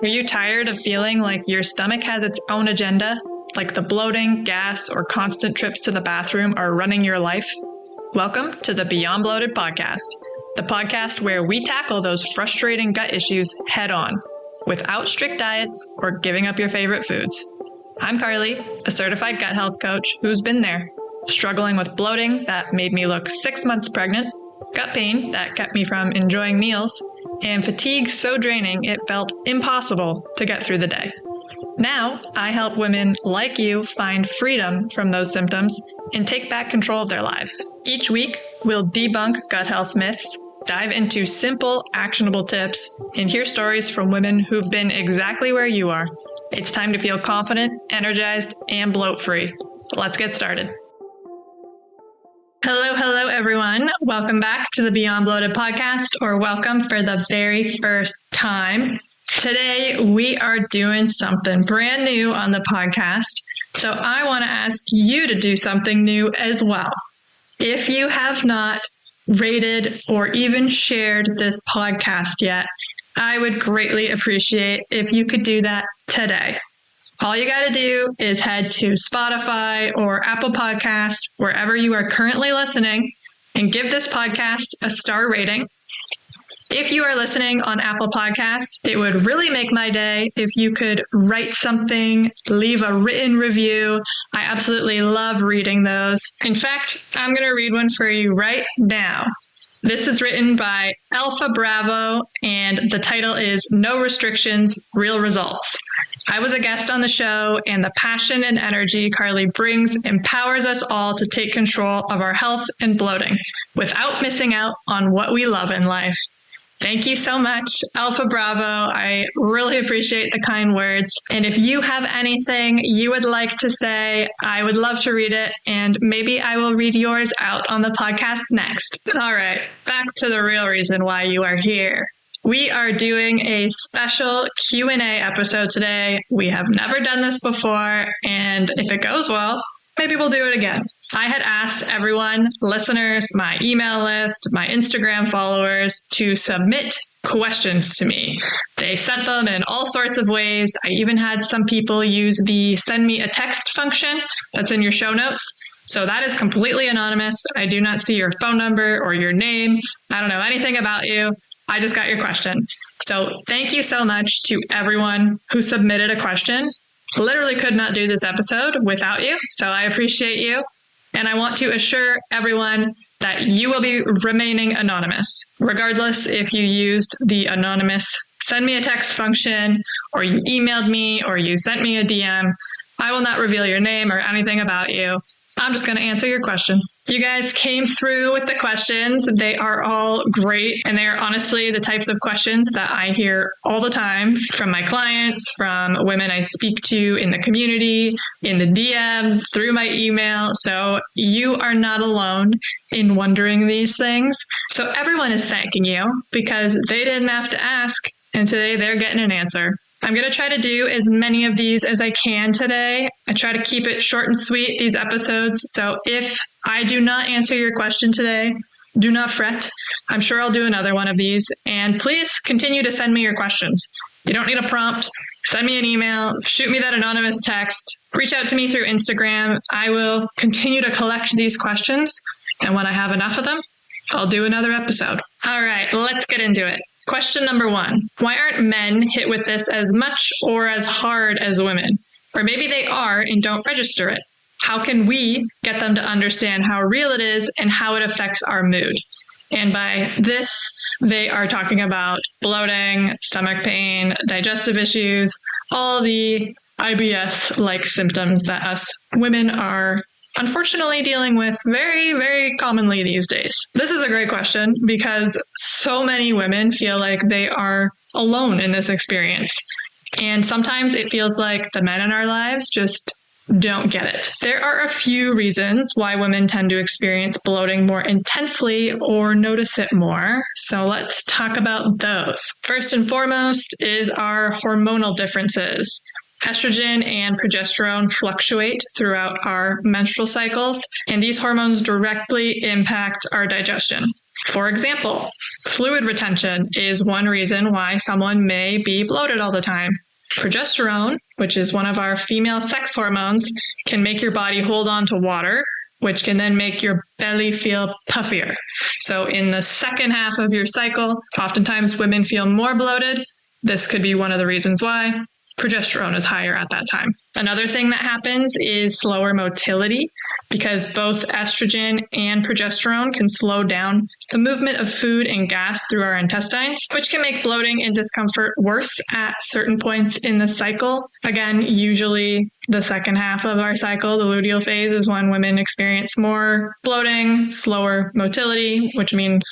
Are you tired of feeling like your stomach has its own agenda? Like the bloating, gas, or constant trips to the bathroom are running your life? Welcome to the Beyond Bloated podcast, the podcast where we tackle those frustrating gut issues head on, without strict diets or giving up your favorite foods. I'm Carly, a certified gut health coach who's been there, struggling with bloating that made me look 6 months pregnant, gut pain that kept me from enjoying meals, and fatigue so draining it felt impossible to get through the day. Now, I help women like you find freedom from those symptoms and take back control of their lives. Each week, we'll debunk gut health myths, dive into simple, actionable tips, and hear stories from women who've been exactly where you are. It's time to feel confident, energized, and bloat-free. Let's get started. Hello, everyone. Welcome back to the Beyond Bloated podcast, or welcome for the very first time. Today, we are doing something brand new on the podcast, so I want to ask you to do something new as well. If you have not rated or even shared this podcast yet, I would greatly appreciate if you could do that today. All you got to do is head to Spotify or Apple Podcasts, wherever you are currently listening, and give this podcast a star rating. If you are listening on Apple Podcasts, it would really make my day if you could write something, leave a written review. I absolutely love reading those. In fact, I'm going to read one for you right now. This is written by Alpha Bravo, and the title is No Restrictions, Real Results. I was a guest on the show, and the passion and energy Carly brings empowers us all to take control of our health and bloating without missing out on what we love in life. Thank you so much, Alpha Bravo. I really appreciate the kind words. And if you have anything you would like to say, I would love to read it, and maybe I will read yours out on the podcast next. All right, back to the real reason why you are here. We are doing a special Q&A episode today. We have never done this before, and if it goes well, maybe we'll do it again. I had asked everyone, listeners, my email list, my Instagram followers, to submit questions to me. They sent them in all sorts of ways. I even had some people use the send me a text function that's in your show notes. So that is completely anonymous. I do not see your phone number or your name. I don't know anything about you. I just got your question. So thank you so much to everyone who submitted a question. Literally could not do this episode without you, so I appreciate you. And I want to assure everyone that you will be remaining anonymous, regardless if you used the anonymous send me a text function, or you emailed me, or you sent me a DM. I will not reveal your name or anything about you. I'm just going to answer your question. You guys came through with the questions. They are all great, and they are honestly the types of questions that I hear all the time from my clients, from women I speak to in the community, in the DMs, through my email. So you are not alone in wondering these things. So everyone is thanking you because they didn't have to ask, and today they're getting an answer. I'm going to try to do as many of these as I can today. I try to keep it short and sweet, these episodes. So if I do not answer your question today, do not fret. I'm sure I'll do another one of these. And please continue to send me your questions. You don't need a prompt. Send me an email, shoot me that anonymous text, reach out to me through Instagram. I will continue to collect these questions. And when I have enough of them, I'll do another episode. All right, let's get into it. Question number 1. Why aren't men hit with this as much or as hard as women? Or maybe they are and don't register it. How can we get them to understand how real it is and how it affects our mood? And by this, they are talking about bloating, stomach pain, digestive issues, all the IBS-like symptoms that us women are unfortunately dealing with very, very commonly these days. This is a great question because so many women feel like they are alone in this experience. And sometimes it feels like the men in our lives just don't get it. There are a few reasons why women tend to experience bloating more intensely or notice it more. So let's talk about those. First and foremost is our hormonal differences. Estrogen and progesterone fluctuate throughout our menstrual cycles, and these hormones directly impact our digestion. For example, fluid retention is one reason why someone may be bloated all the time. Progesterone, which is one of our female sex hormones, can make your body hold on to water, which can then make your belly feel puffier. So in the second half of your cycle, oftentimes women feel more bloated. This could be one of the reasons why. Progesterone is higher at that time. Another thing that happens is slower motility, because both estrogen and progesterone can slow down the movement of food and gas through our intestines, which can make bloating and discomfort worse at certain points in the cycle. Again, usually the second half of our cycle, the luteal phase, is when women experience more bloating, slower motility, which means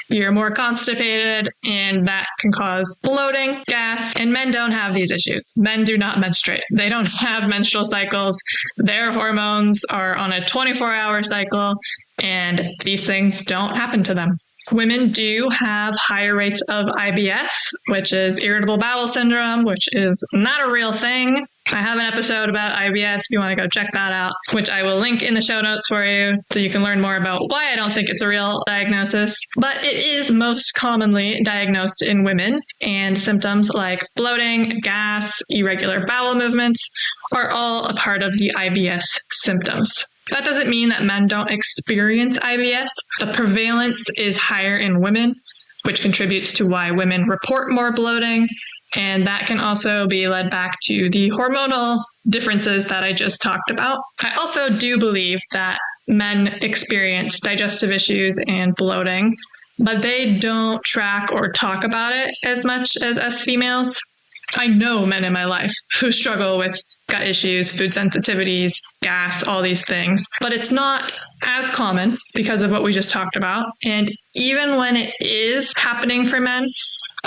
you're more constipated, and that can cause bloating, gas, and men don't have these issues. Men do not menstruate. They don't have menstrual cycles. Their hormones are on a 24-hour cycle, and these things don't happen to them. Women do have higher rates of IBS, which is irritable bowel syndrome, which is not a real thing. I have an episode about IBS if you want to go check that out, which I will link in the show notes for you so you can learn more about why I don't think it's a real diagnosis. But it is most commonly diagnosed in women, and symptoms like bloating, gas, irregular bowel movements are all a part of the IBS symptoms. That doesn't mean that men don't experience IBS. The prevalence is higher in women, which contributes to why women report more bloating. And that can also be led back to the hormonal differences that I just talked about. I also do believe that men experience digestive issues and bloating, but they don't track or talk about it as much as us females. I know men in my life who struggle with gut issues, food sensitivities, gas, all these things, but it's not as common because of what we just talked about. And even when it is happening for men,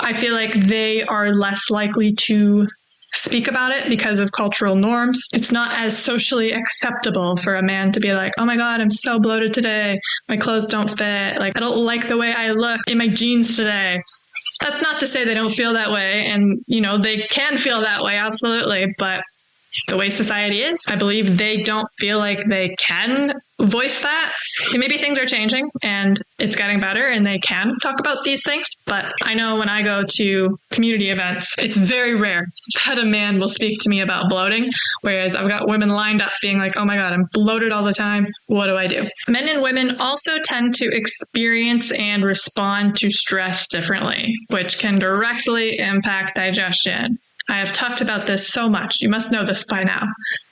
I feel like they are less likely to speak about it because of cultural norms. It's not as socially acceptable for a man to be like, oh my God, I'm so bloated today. My clothes don't fit. Like, I don't like the way I look in my jeans today. That's not to say they don't feel that way. And, they can feel that way, absolutely. But the way society is, I believe they don't feel like they can voice that. And maybe things are changing and it's getting better and they can talk about these things. But I know when I go to community events, it's very rare that a man will speak to me about bloating. Whereas I've got women lined up being like, oh my God, I'm bloated all the time. What do I do? Men and women also tend to experience and respond to stress differently, which can directly impact digestion. I have talked about this so much. You must know this by now.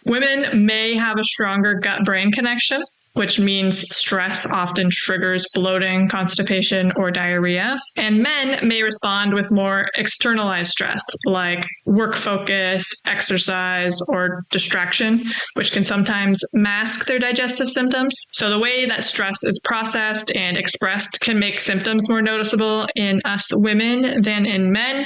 Women may have a stronger gut-brain connection, which means stress often triggers bloating, constipation, or diarrhea. And men may respond with more externalized stress, like work focus, exercise, or distraction, which can sometimes mask their digestive symptoms. So the way that stress is processed and expressed can make symptoms more noticeable in us women than in men,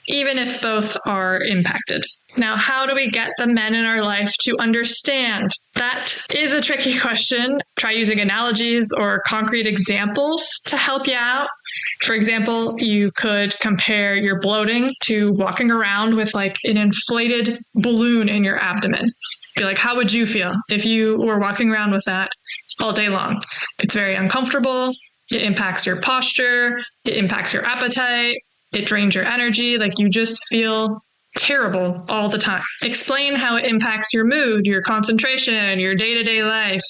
even if both are impacted. Now, how do we get the men in our life to understand? That is a tricky question. Try using analogies or concrete examples to help you out. For example, you could compare your bloating to walking around with like an inflated balloon in your abdomen. Be like, how would you feel if you were walking around with that all day long? It's very uncomfortable. It impacts your posture. It impacts your appetite. It drains your energy. Like, you just feel terrible all the time. Explain how it impacts your mood, your concentration, your day-to-day life.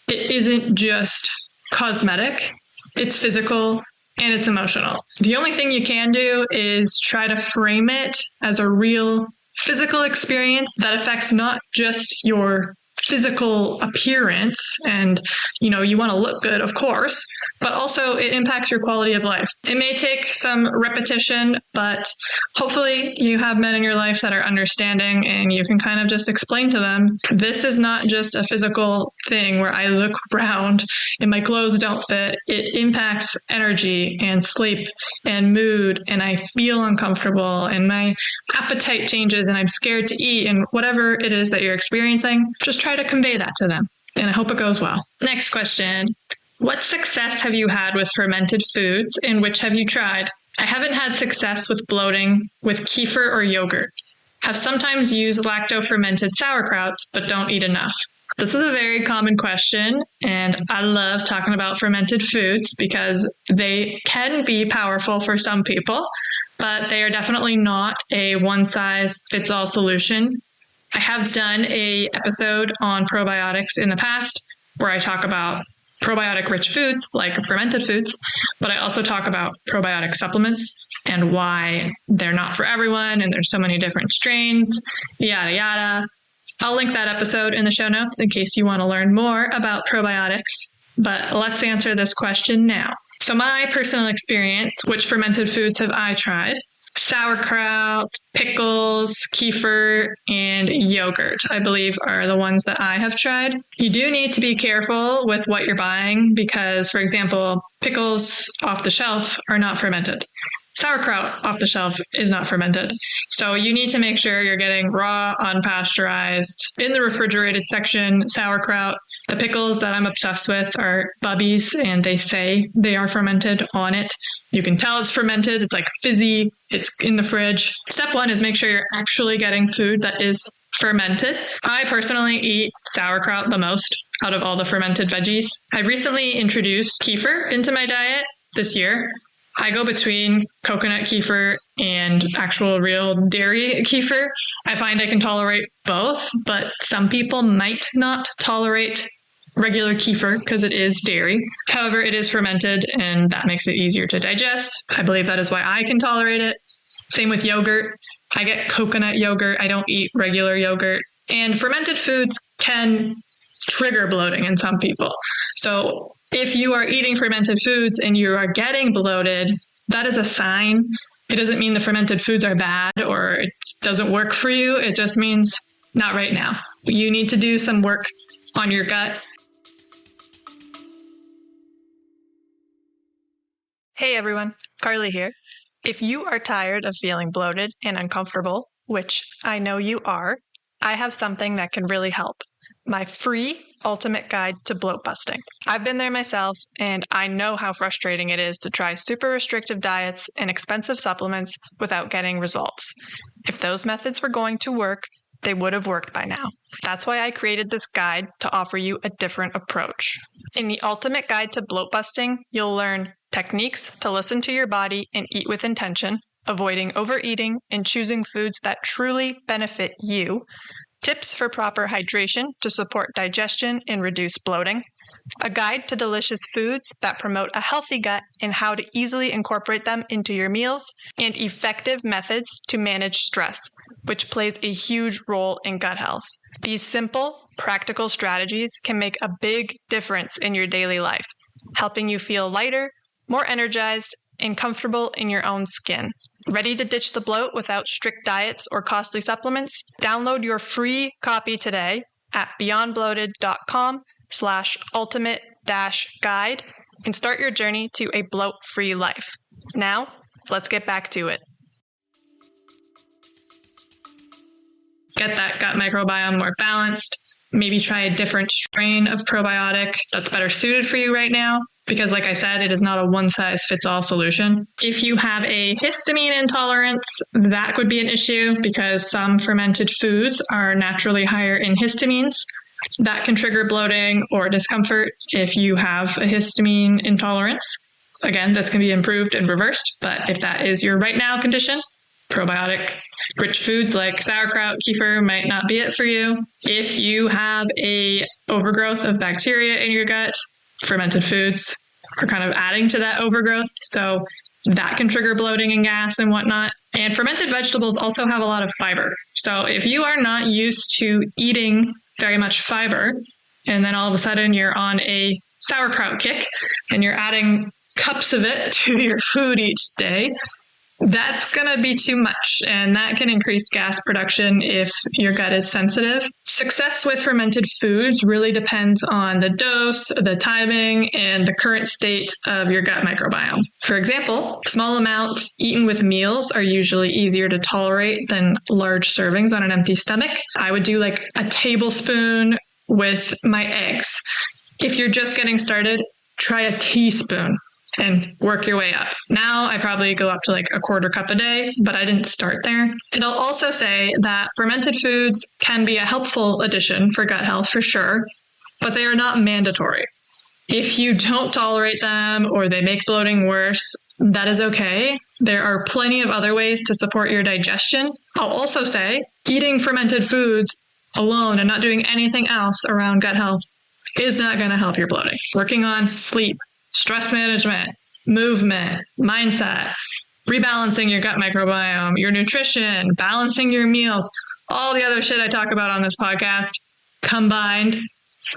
It isn't just cosmetic. It's physical and it's emotional. The only thing you can do is try to frame it as a real physical experience that affects not just your physical appearance and, you want to look good, of course, but also it impacts your quality of life. It may take some repetition, but hopefully you have men in your life that are understanding and you can kind of just explain to them, this is not just a physical thing where I look round and my clothes don't fit. It impacts energy and sleep and mood, and I feel uncomfortable and my appetite changes and I'm scared to eat, and whatever it is that you're experiencing, just try to convey that to them. And I hope it goes well. Next question. What success have you had with fermented foods, and which have you tried? I haven't had success with bloating with kefir or yogurt. have sometimes used lacto-fermented sauerkrauts, but don't eat enough. This is a very common question, and I love talking about fermented foods because they can be powerful for some people, but they are definitely not a one-size-fits-all solution. I have done an episode on probiotics in the past where I talk about probiotic-rich foods like fermented foods, but I also talk about probiotic supplements and why they're not for everyone, and there's so many different strains, yada, yada. I'll link that episode in the show notes in case you want to learn more about probiotics. But let's answer this question now. So my personal experience, which fermented foods have I tried? Sauerkraut, pickles, kefir, and yogurt, I believe, are the ones that I have tried. You do need to be careful with what you're buying because, for example, pickles off the shelf are not fermented. Sauerkraut off the shelf is not fermented. So you need to make sure you're getting raw, unpasteurized, in the refrigerated section sauerkraut. The pickles that I'm obsessed with are Bubby's, and they say they are fermented on it. You can tell it's fermented. It's like fizzy. It's in the fridge. Step one is make sure you're actually getting food that is fermented. I personally eat sauerkraut the most out of all the fermented veggies. I recently introduced kefir into my diet this year. I go between coconut kefir and actual real dairy kefir. I find I can tolerate both, but some people might not tolerate regular kefir because it is dairy. However, it is fermented and that makes it easier to digest. I believe that is why I can tolerate it. Same with yogurt. I get coconut yogurt. I don't eat regular yogurt. And fermented foods can trigger bloating in some people. So if you are eating fermented foods and you are getting bloated, that is a sign. It doesn't mean the fermented foods are bad or it doesn't work for you. It just means not right now. You need to do some work on your gut. Hey everyone, Carly here. If you are tired of feeling bloated and uncomfortable, which I know you are, I have something that can really help. My free ultimate guide to bloat busting. I've been there myself, and I know how frustrating it is to try super restrictive diets and expensive supplements without getting results. If those methods were going to work, they would have worked by now. That's why I created this guide to offer you a different approach. In the ultimate guide to bloat busting, you'll learn techniques to listen to your body and eat with intention, avoiding overeating and choosing foods that truly benefit you, tips for proper hydration to support digestion and reduce bloating, a guide to delicious foods that promote a healthy gut and how to easily incorporate them into your meals, and effective methods to manage stress, which plays a huge role in gut health. These simple, practical strategies can make a big difference in your daily life, helping you feel lighter, more energized, and comfortable in your own skin. Ready to ditch the bloat without strict diets or costly supplements? Download your free copy today at beyondbloated.com/ultimate-guide and start your journey to a bloat-free life. Now, let's get back to it. Get that gut microbiome more balanced. Maybe try a different strain of probiotic that's better suited for you right now. Because like I said, it is not a one-size-fits-all solution. If you have a histamine intolerance, that could be an issue because some fermented foods are naturally higher in histamines. That can trigger bloating or discomfort if you have a histamine intolerance. Again, this can be improved and reversed, but if that is your right now condition, probiotic-rich foods like sauerkraut, kefir might not be it for you. If you have a overgrowth of bacteria in your gut, fermented foods are kind of adding to that overgrowth. So that can trigger bloating and gas and whatnot. And fermented vegetables also have a lot of fiber. So if you are not used to eating very much fiber, and then all of a sudden you're on a sauerkraut kick and you're adding cups of it to your food each day, that's going to be too much, and that can increase gas production if your gut is sensitive. Success with fermented foods really depends on the dose, the timing, and the current state of your gut microbiome. For example, small amounts eaten with meals are usually easier to tolerate than large servings on an empty stomach. I would do like a tablespoon with my eggs. If you're just getting started, try a teaspoon. and work your way up. Now I probably go up to like a quarter cup a day, but I didn't start there. It'll also say that fermented foods can be a helpful addition for gut health for sure, but they are not mandatory. If you don't tolerate them or they make bloating worse, that is okay. There are plenty of other ways to support your digestion. I'll also say eating fermented foods alone and not doing anything else around gut health is not going to help your bloating. Working on sleep, stress management, movement, mindset, rebalancing your gut microbiome, your nutrition, balancing your meals, all the other shit I talk about on this podcast combined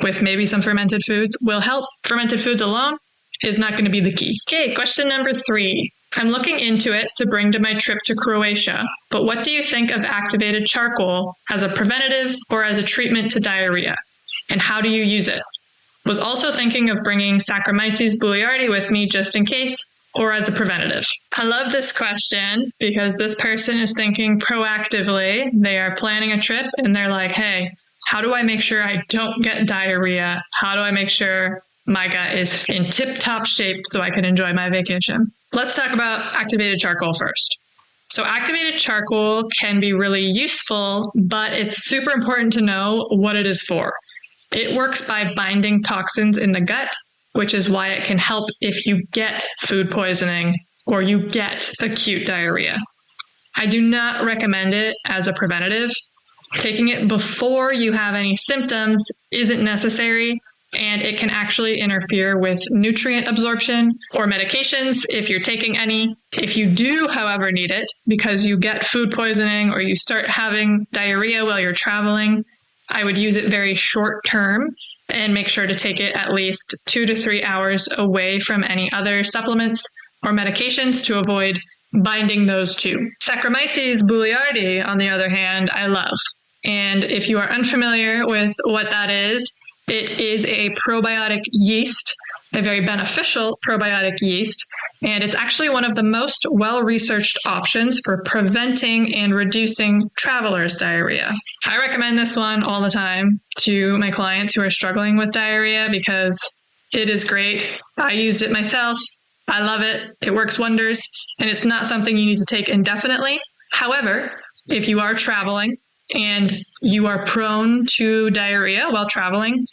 with maybe some fermented foods will help. Fermented foods alone is not going to be the key. Okay, question number 3. I'm looking into it to bring to my trip to Croatia, but what do you think of activated charcoal as a preventative or as a treatment to diarrhea? And how do you use it? Was also thinking of bringing Saccharomyces boulardii with me just in case, or as a preventative. I love this question because this person is thinking proactively. They are planning a trip and they're like, hey, how do I make sure I don't get diarrhea? How do I make sure my gut is in tip-top shape so I can enjoy my vacation? Let's talk about activated charcoal first. So activated charcoal can be really useful, but it's super important to know what it is for. It works by binding toxins in the gut, which is why it can help if you get food poisoning or you get acute diarrhea. I do not recommend it as a preventative. Taking it before you have any symptoms isn't necessary, and it can actually interfere with nutrient absorption or medications if you're taking any. If you do, however, need it because you get food poisoning or you start having diarrhea while you're traveling, I would use it very short term and make sure to take it at least 2 to 3 hours away from any other supplements or medications to avoid binding those two. Saccharomyces boulardii, on the other hand, I love. And if you are unfamiliar with what that is, it is a probiotic yeast, a very beneficial probiotic yeast, and it's actually one of the most well-researched options for preventing and reducing travelers' diarrhea. I recommend this one all the time to my clients who are struggling with diarrhea because it is great. I used it myself. I love it. It works wonders, and it's not something you need to take indefinitely. However, if you are traveling and you are prone to diarrhea while traveling,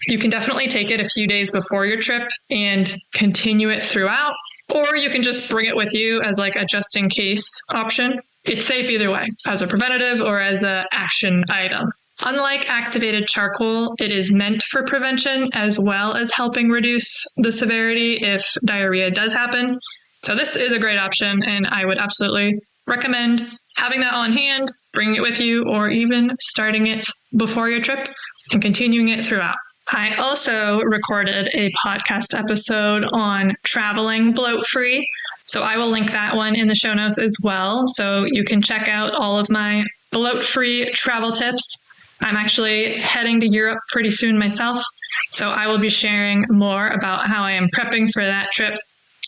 you can definitely take it a few days before your trip and continue it throughout, or you can just bring it with you as like a just in case option. It's safe either way, as a preventative or as an action item. Unlike activated charcoal, it is meant for prevention as well as helping reduce the severity if diarrhea does happen. So this is a great option, and I would absolutely recommend having that on hand, bringing it with you, or even starting it before your trip and continuing it throughout. I also recorded a podcast episode on traveling bloat-free, so I will link that one in the show notes as well, so you can check out all of my bloat-free travel tips. I'm actually heading to Europe pretty soon myself, so I will be sharing more about how I am prepping for that trip,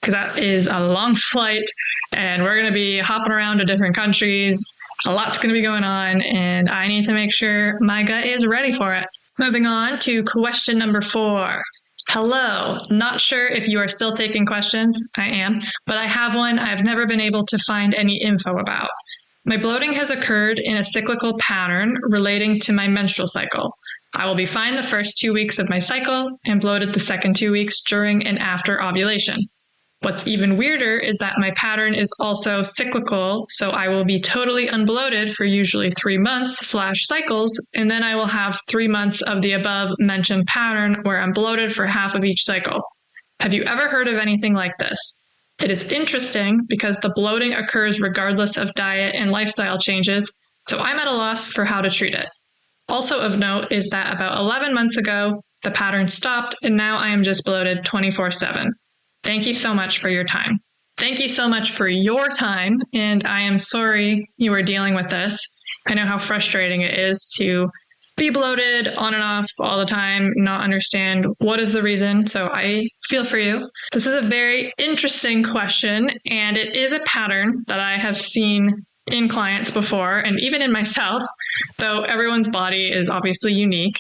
because that is a long flight, and we're going to be hopping around to different countries. A lot's going to be going on, and I need to make sure my gut is ready for it. Moving on to question number 4. Hello. Not sure if you are still taking questions. I am, but I have one I've never been able to find any info about. My bloating has occurred in a cyclical pattern relating to my menstrual cycle. I will be fine the first 2 weeks of my cycle and bloated the second 2 weeks during and after ovulation. What's even weirder is that my pattern is also cyclical, so I will be totally unbloated for usually 3 months/cycles, and then I will have 3 months of the above mentioned pattern where I'm bloated for half of each cycle. Have you ever heard of anything like this? It is interesting because the bloating occurs regardless of diet and lifestyle changes, so I'm at a loss for how to treat it. Also of note is that about 11 months ago, the pattern stopped, and now I am just bloated 24/7. Thank you so much for your time. Thank you so much for your time, and I am sorry you are dealing with this. I know how frustrating it is to be bloated on and off all the time, not understand what is the reason, so I feel for you. This is a very interesting question, and it is a pattern that I have seen in clients before, and even in myself, though everyone's body is obviously unique.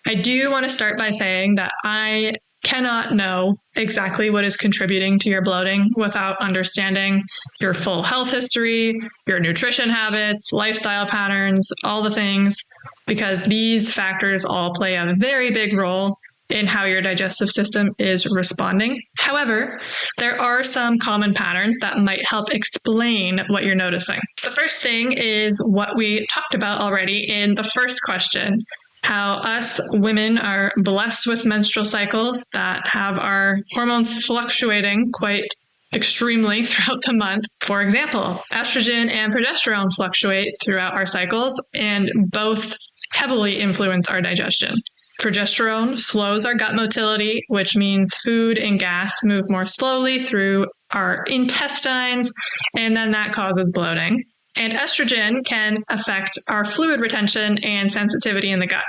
I do want to start by saying that I cannot know exactly what is contributing to your bloating without understanding your full health history, your nutrition habits, lifestyle patterns, all the things, because these factors all play a very big role in how your digestive system is responding. However, there are some common patterns that might help explain what you're noticing. The first thing is what we talked about already in the first question, how us women are blessed with menstrual cycles that have our hormones fluctuating quite extremely throughout the month. For example, estrogen and progesterone fluctuate throughout our cycles, and both heavily influence our digestion. Progesterone slows our gut motility, which means food and gas move more slowly through our intestines, and then that causes bloating. And estrogen can affect our fluid retention and sensitivity in the gut.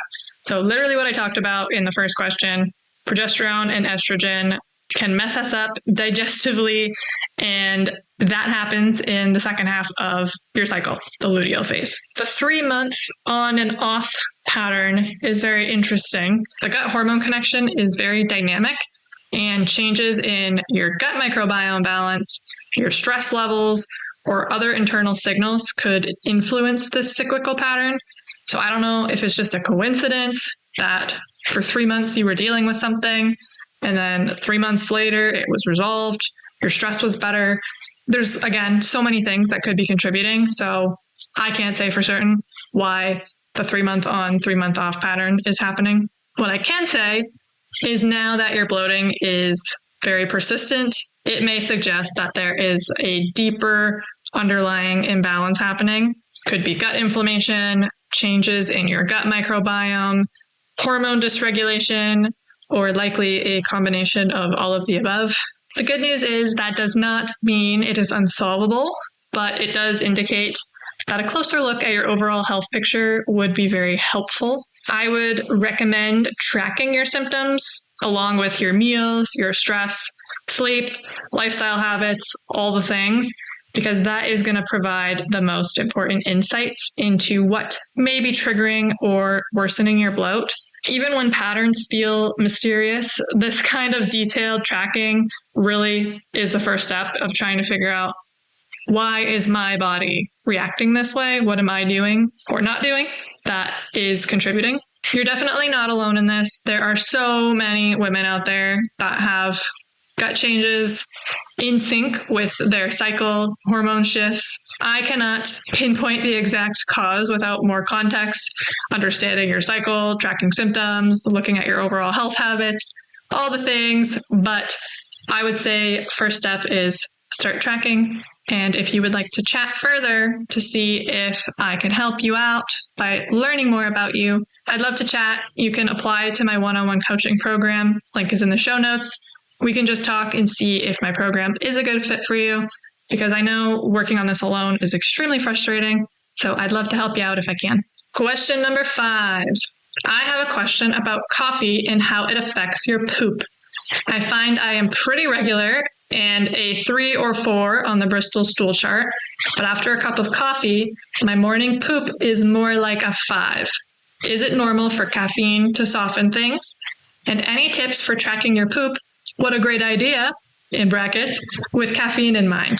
So literally what I talked about in the first question, progesterone and estrogen can mess us up digestively, and that happens in the second half of your cycle, the luteal phase. The 3-month on and off pattern is very interesting. The gut hormone connection is very dynamic, and changes in your gut microbiome balance, your stress levels, or other internal signals could influence this cyclical pattern. So I don't know if it's just a coincidence that for 3 months you were dealing with something, and then 3 months later it was resolved, your stress was better. There's, again, so many things that could be contributing. So I can't say for certain why the 3-month on, 3-month off pattern is happening. What I can say is now that your bloating is very persistent, it may suggest that there is a deeper underlying imbalance happening. Could be gut inflammation, changes in your gut microbiome, hormone dysregulation, or likely a combination of all of the above. The good news is that does not mean it is unsolvable, but it does indicate that a closer look at your overall health picture would be very helpful. I would recommend tracking your symptoms along with your meals, your stress, sleep, lifestyle habits, all the things, because that is going to provide the most important insights into what may be triggering or worsening your bloat. Even when patterns feel mysterious, this kind of detailed tracking really is the first step of trying to figure out, why is my body reacting this way? What am I doing or not doing that is contributing? You're definitely not alone in this. There are so many women out there that have gut changes in sync with their cycle, hormone shifts. I cannot pinpoint the exact cause without more context, understanding your cycle, tracking symptoms, looking at your overall health habits, all the things. But I would say first step is start tracking. And if you would like to chat further to see if I can help you out by learning more about you, I'd love to chat. You can apply to my one-on-one coaching program. Link is in the show notes. We can just talk and see if my program is a good fit for you, because I know working on this alone is extremely frustrating. So I'd love to help you out if I can. Question number 5. I have a question about coffee and how it affects your poop. I find I am pretty regular and a 3 or 4 on the Bristol stool chart, but after a cup of coffee, my morning poop is more like a 5. Is it normal for caffeine to soften things? And any tips for tracking your poop? What a great idea, in brackets, with caffeine in mind.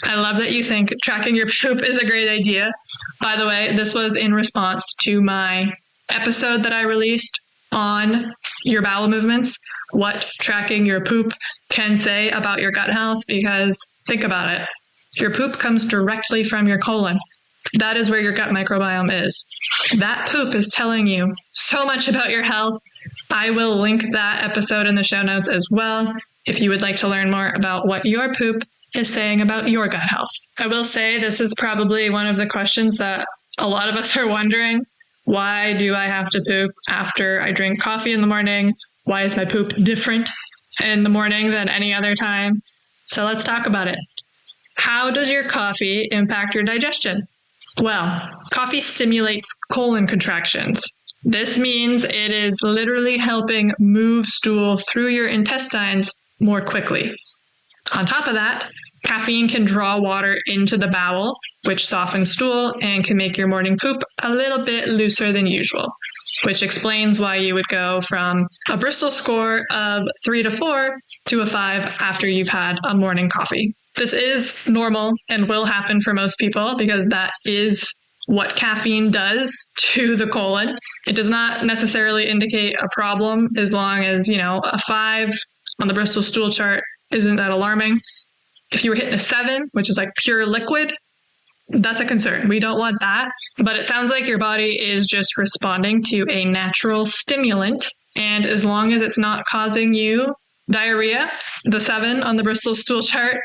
I love that you think tracking your poop is a great idea. By the way, this was in response to my episode that I released on your bowel movements, what tracking your poop can say about your gut health, because think about it. Your poop comes directly from your colon. That is where your gut microbiome is. That poop is telling you so much about your health. I will link that episode in the show notes as well, if you would like to learn more about what your poop is saying about your gut health. I will say this is probably one of the questions that a lot of us are wondering. Why do I have to poop after I drink coffee in the morning? Why is my poop different in the morning than any other time? So let's talk about it. How does your coffee impact your digestion? Well, coffee stimulates colon contractions. This means it is literally helping move stool through your intestines more quickly. On top of that, caffeine can draw water into the bowel, which softens stool and can make your morning poop a little bit looser than usual. which explains why you would go from a Bristol score of 3 to 4 to a 5 after you've had a morning coffee. This is normal and will happen for most people because that is what caffeine does to the colon. It does not necessarily indicate a problem as long as, a 5 on the Bristol stool chart isn't that alarming. If you were hitting a 7, which is like pure liquid, that's a concern. We don't want that. But it sounds like your body is just responding to a natural stimulant. And as long as it's not causing you diarrhea, the 7 on the Bristol stool chart,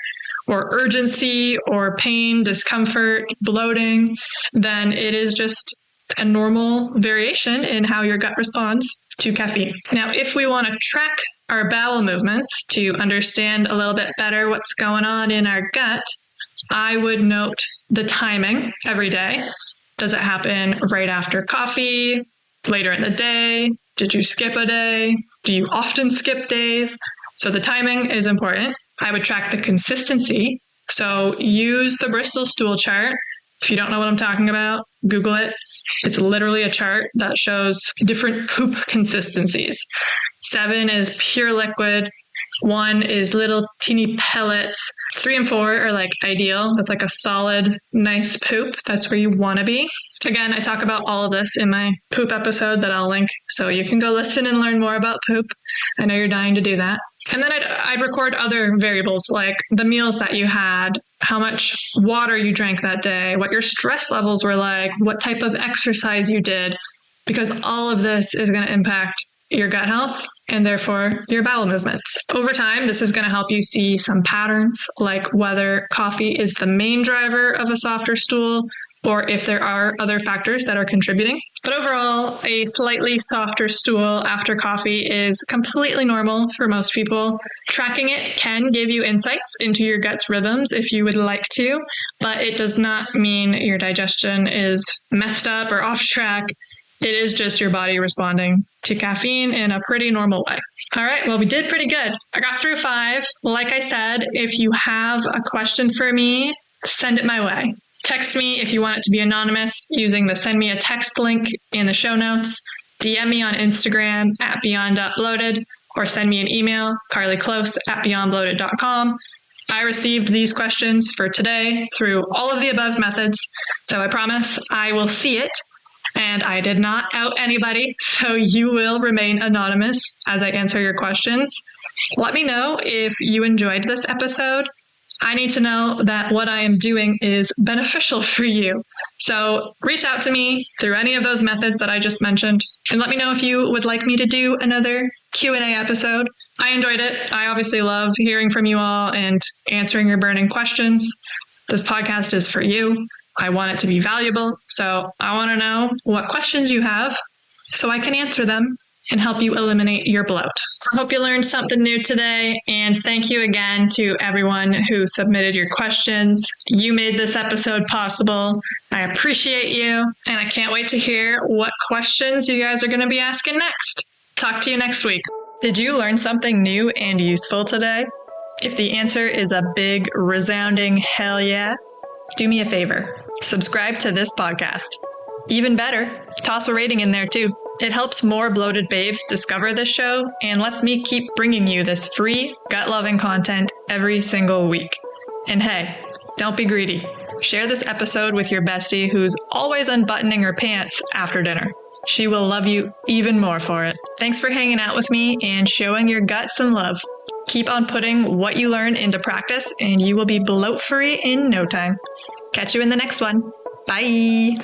or urgency or pain, discomfort, bloating, then it is just a normal variation in how your gut responds to caffeine. Now, if we want to track our bowel movements to understand a little bit better what's going on in our gut, I would note the timing every day. Does it happen right after coffee? Later in the day? Did you skip a day? Do you often skip days? So the timing is important. I would track the consistency. So use the Bristol stool chart. If you don't know what I'm talking about, Google it. It's literally a chart that shows different poop consistencies. 7 is pure liquid. 1 is little teeny pellets. 3 and 4 are like ideal. That's like a solid, nice poop. That's where you want to be. Again, I talk about all of this in my poop episode that I'll link, so you can go listen and learn more about poop. I know you're dying to do that. And then I'd record other variables like the meals that you had, how much water you drank that day, what your stress levels were like, what type of exercise you did, because all of this is going to impact your gut health and therefore your bowel movements. Over time, this is going to help you see some patterns, like whether coffee is the main driver of a softer stool or if there are other factors that are contributing. But overall, a slightly softer stool after coffee is completely normal for most people. Tracking it can give you insights into your gut's rhythms if you would like to, but it does not mean your digestion is messed up or off track. It is just your body responding to caffeine in a pretty normal way. All right, well, we did pretty good. I got through 5. Like I said, if you have a question for me, send it my way. Text me if you want it to be anonymous using the send me a text link in the show notes. DM me on Instagram at beyond.bloated or send me an email, carlyclose@beyondbloated.com. I received these questions for today through all of the above methods, so I promise I will see it. And I did not out anybody, so you will remain anonymous as I answer your questions. Let me know if you enjoyed this episode. I need to know that what I am doing is beneficial for you. So reach out to me through any of those methods that I just mentioned, and let me know if you would like me to do another Q&A episode. I enjoyed it. I obviously love hearing from you all and answering your burning questions. This podcast is for you. I want it to be valuable, so I want to know what questions you have so I can answer them and help you eliminate your bloat. I hope you learned something new today, and thank you again to everyone who submitted your questions. You made this episode possible. I appreciate you, and I can't wait to hear what questions you guys are going to be asking next. Talk to you next week. Did you learn something new and useful today? If the answer is a big, resounding hell yeah, do me a favor. Subscribe to this podcast. Even better, toss a rating in there too. It helps more bloated babes discover this show and lets me keep bringing you this free, gut-loving content every single week. And hey, don't be greedy. Share this episode with your bestie who's always unbuttoning her pants after dinner. She will love you even more for it. Thanks for hanging out with me and showing your gut some love. Keep on putting what you learn into practice and you will be bloat-free in no time. Catch you in the next one. Bye.